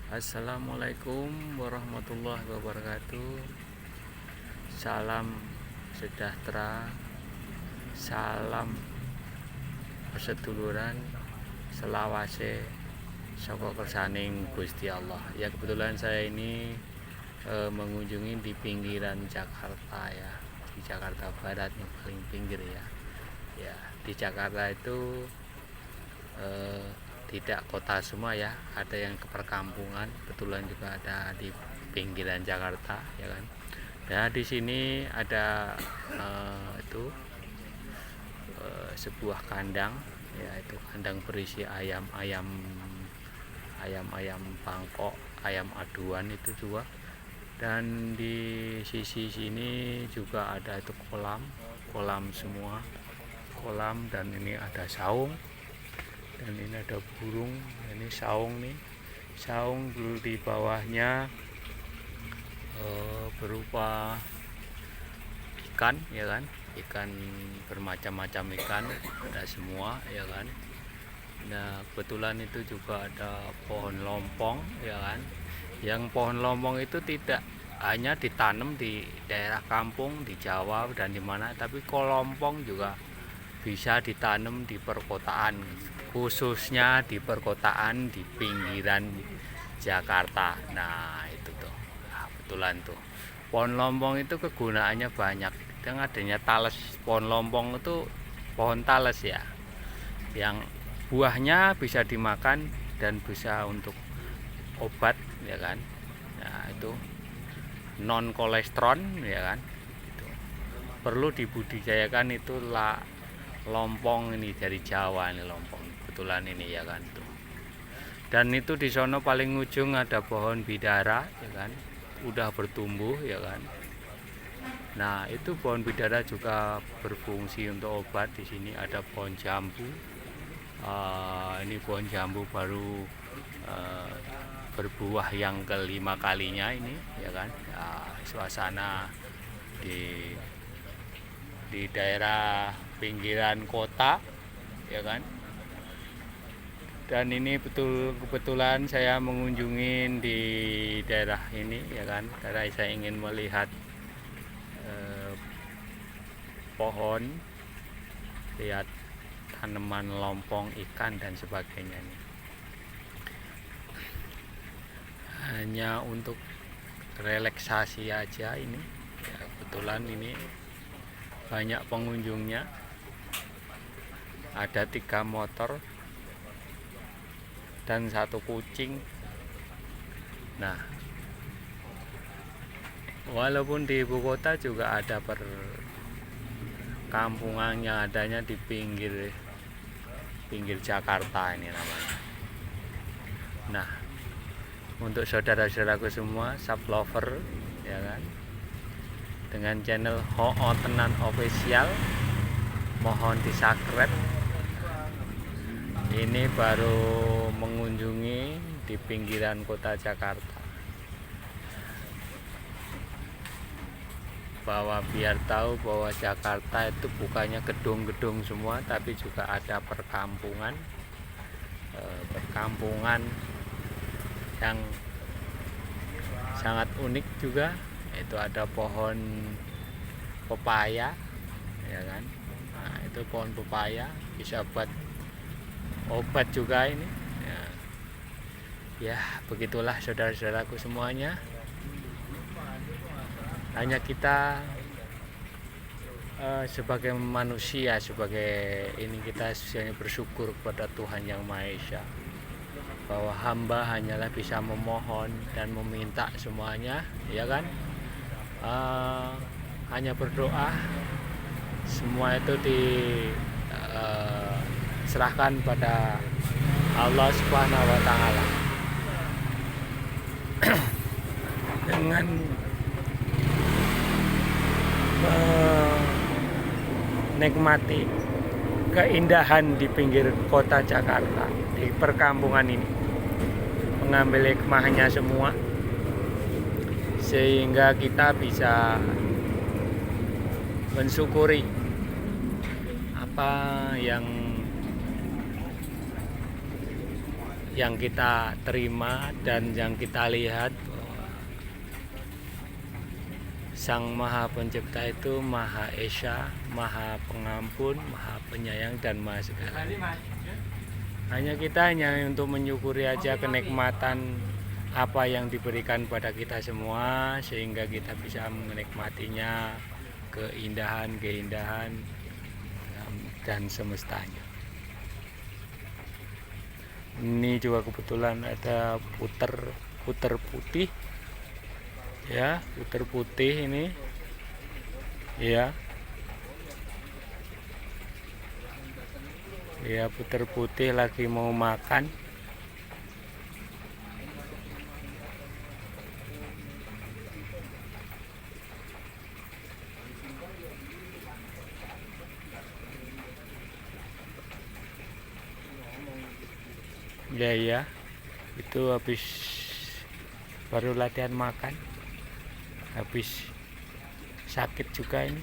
Assalamualaikum warahmatullahi wabarakatuh. Salam sejahtera, salam perseduluran, selawase saka kersaning Gusti Allah. Ya, kebetulan saya ini mengunjungi di pinggiran Jakarta ya, di Jakarta Barat yang paling pinggir ya. Ya, di Jakarta itu tidak kota semua ya, ada yang ke perkampungan, kebetulan juga ada di pinggiran Jakarta ya kan. Ya, di sini ada sebuah kandang, yaitu kandang berisi ayam-ayam bangkok, ayam aduan itu juga. Dan di sisi sini juga ada itu kolam semua, kolam. Dan ini ada saung, dan ini ada burung. Ini saung nih, saung dulu di bawahnya berupa ikan ya kan, ikan bermacam-macam, ikan ada semua ya kan. Nah, kebetulan itu juga ada pohon lompong ya kan, yang pohon lompong itu tidak hanya ditanam di daerah kampung di Jawa dan di mana, tapi lompong juga bisa ditanam di perkotaan, khususnya di perkotaan di pinggiran Jakarta. Nah itu tuh, nah, kebetulan tuh pohon lompong itu kegunaannya banyak. Dengan adanya tales, pohon lompong itu pohon tales ya, yang buahnya bisa dimakan dan bisa untuk obat ya kan. Nah itu non kolesterol ya kan. Itu perlu dibudidayakan, itulah lompong ini dari Jawa, ini lompong kebetulan ini ya kan tuh. Dan itu di sono paling ujung ada pohon bidara ya kan, udah bertumbuh ya kan. Nah itu pohon bidara juga berfungsi untuk obat. Di sini ada pohon jambu. Ini pohon jambu baru berbuah yang kelima kalinya ini ya kan. Suasana di daerah pinggiran kota ya kan. Dan ini kebetulan saya mengunjungi di daerah ini ya kan, karena saya ingin melihat pohon, lihat tanaman lompong, ikan dan sebagainya ini. Hanya untuk relaksasi aja ini ya, kebetulan ini banyak pengunjungnya, ada 3 motor dan 1 kucing. Nah, walaupun di ibu kota juga ada perkampungan yang adanya di pinggir Jakarta ini namanya. Nah, untuk saudara-saudaraku semua sub lover ya kan, dengan channel Ho Tenan Official, mohon di subscribe. Ini baru mengunjungi di pinggiran kota Jakarta, bahwa biar tahu bahwa Jakarta itu bukannya gedung-gedung semua, tapi juga ada perkampungan yang sangat unik juga. Itu ada pohon pepaya ya kan. Nah itu pohon pepaya bisa buat obat juga ini ya. Ya begitulah saudara-saudaraku semuanya. Hanya kita sebagai manusia, sebagai ini, kita hanya bersyukur kepada Tuhan Yang Maha Esa, bahwa hamba hanyalah bisa memohon dan meminta semuanya ya kan. Hanya berdoa, semua itu diserahkan pada Allah Subhanahu wa Ta'ala. Dengan menikmati keindahan di pinggir kota Jakarta, di perkampungan ini, mengambil hikmahnya semua, sehingga kita bisa mensyukuri apa yang kita terima dan yang kita lihat, Sang Maha Pencipta itu Maha Esa, Maha Pengampun, Maha Penyayang, dan Maha Segala. Hanya kita untuk menyukuri aja kenikmatan apa yang diberikan pada kita semua, sehingga kita bisa menikmatinya, keindahan dan semestanya. Ini juga kebetulan ada puter putih. Ya, puter putih ini ya, puter putih lagi mau makan. Ya, itu habis baru latihan makan, habis sakit juga ini.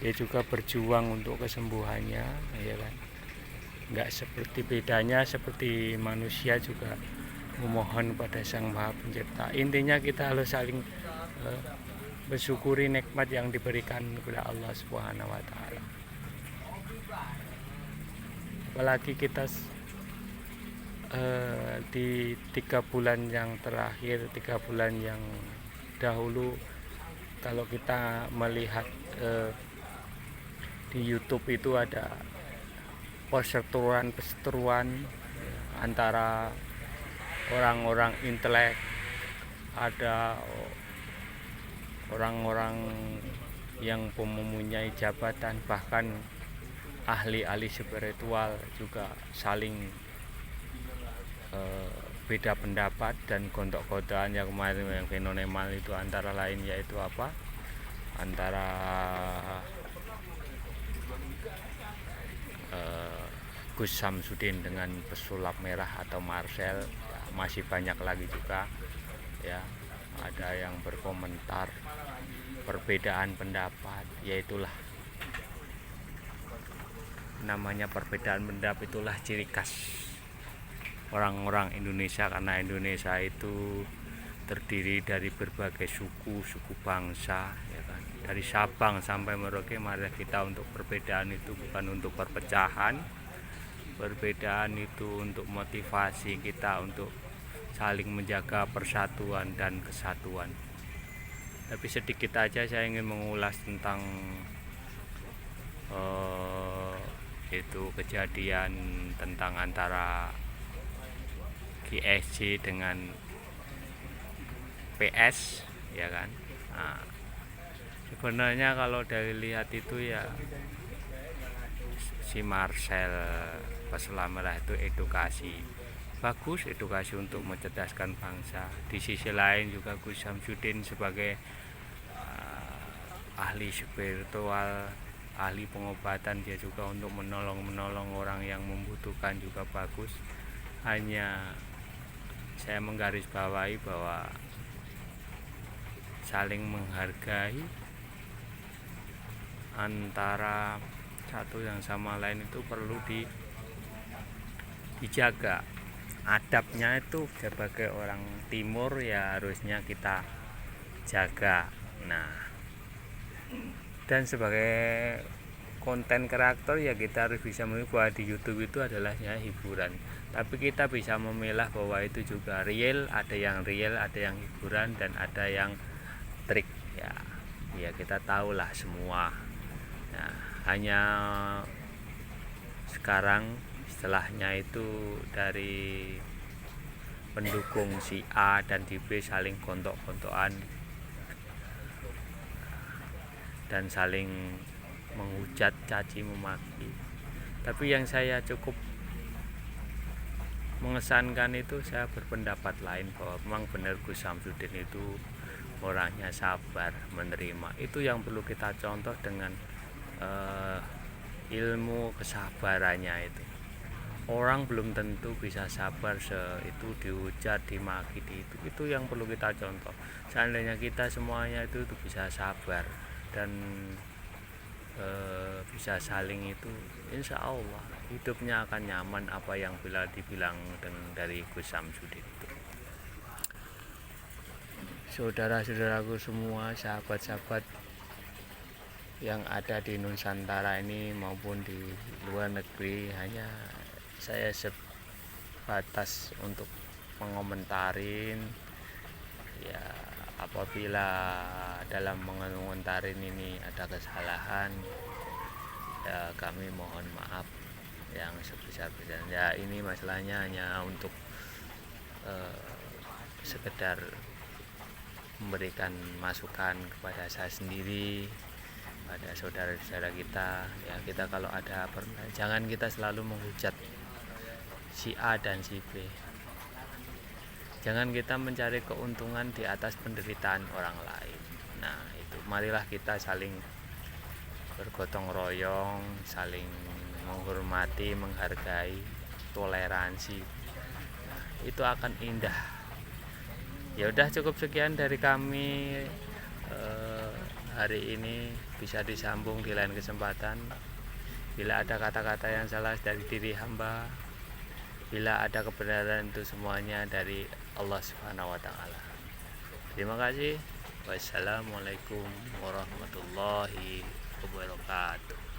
Dia juga berjuang untuk kesembuhannya, ya kan. Nggak seperti bedanya seperti manusia juga memohon pada Sang Maha Pencipta. Intinya kita harus saling bersyukuri nikmat yang diberikan kepada Allah Subhanahu wa Ta'ala. Apalagi kita di 3 bulan yang terakhir, 3 bulan yang dahulu, kalau kita melihat di YouTube itu ada perseteruan antara orang-orang intelek, ada orang-orang yang mempunyai jabatan, bahkan ahli-ahli spiritual juga saling beda pendapat dan gontok-gontokan. Yang kemarin yang fenomenal itu antara lain yaitu apa? Antara Gus Samsudin dengan pesulap merah atau Marcel. Ya, masih banyak lagi juga ya, ada yang berkomentar perbedaan pendapat. Yaitulah namanya perbedaan pendapat, itulah ciri khas orang-orang Indonesia, karena Indonesia itu terdiri dari berbagai suku bangsa, ya kan? Dari Sabang sampai Merauke. Mari kita untuk perbedaan itu bukan untuk perpecahan, perbedaan itu untuk motivasi kita untuk saling menjaga persatuan dan kesatuan. Tapi sedikit aja saya ingin mengulas tentang itu kejadian tentang antara GSC dengan PS, ya kan. Nah, sebenarnya kalau dari lihat itu ya, si Marcel pesulap merah itu edukasi bagus, edukasi untuk mencerdaskan bangsa. Di sisi lain juga Gus Samsudin sebagai ahli spiritual, ahli pengobatan, dia juga untuk menolong orang yang membutuhkan juga bagus. Hanya saya menggarisbawahi bahwa saling menghargai antara satu yang sama lain itu perlu dijaga. Adabnya itu sebagai orang timur ya harusnya kita jaga. Nah, dan sebagai konten kreator ya kita harus bisa memilih bahwa di YouTube itu adalah ya hiburan, tapi kita bisa memilah bahwa itu juga real, ada yang hiburan, dan ada yang trik ya. Ya kita tahulah semua. Nah, hanya sekarang istilahnya itu dari pendukung si A dan si B saling gontok-gontokan dan saling menghujat, caci, memaki. Tapi yang saya cukup mengesankan itu, saya berpendapat lain bahwa memang benar Gus Samsudin itu orangnya sabar, menerima. Itu yang perlu kita contoh dengan ilmu kesabarannya itu. Orang belum tentu bisa sabar itu dihujat, dimaki, itu yang perlu kita contoh. Seandainya kita semuanya itu bisa sabar dan bisa saling itu, insya Allah hidupnya akan nyaman, apa yang bila dibilang dari Gus Samsudin itu. Saudara-saudaraku semua, sahabat-sahabat yang ada di Nusantara ini maupun di luar negeri, hanya saya sebatas untuk mengomentarin ya, apabila dalam mengomentarin ini ada kesalahan ya kami mohon maaf yang sebesar-besarnya. Ya ini masalahnya hanya untuk sekedar memberikan masukan kepada saya sendiri, pada saudara-saudara kita. Ya kita kalau ada jangan kita selalu menghujat si A dan si B. Jangan kita mencari keuntungan di atas penderitaan orang lain. Nah itu, marilah kita saling bergotong royong, saling menghormati, menghargai, toleransi. Nah, itu akan indah. Ya udah, cukup sekian dari kami hari ini, bisa disambung di lain kesempatan. Bila ada kata-kata yang salah dari diri hamba, bila ada kebenaran, itu semuanya dari Allah Subhanahu wa taala. Terima kasih. Wassalamualaikum warahmatullahi wabarakatuh.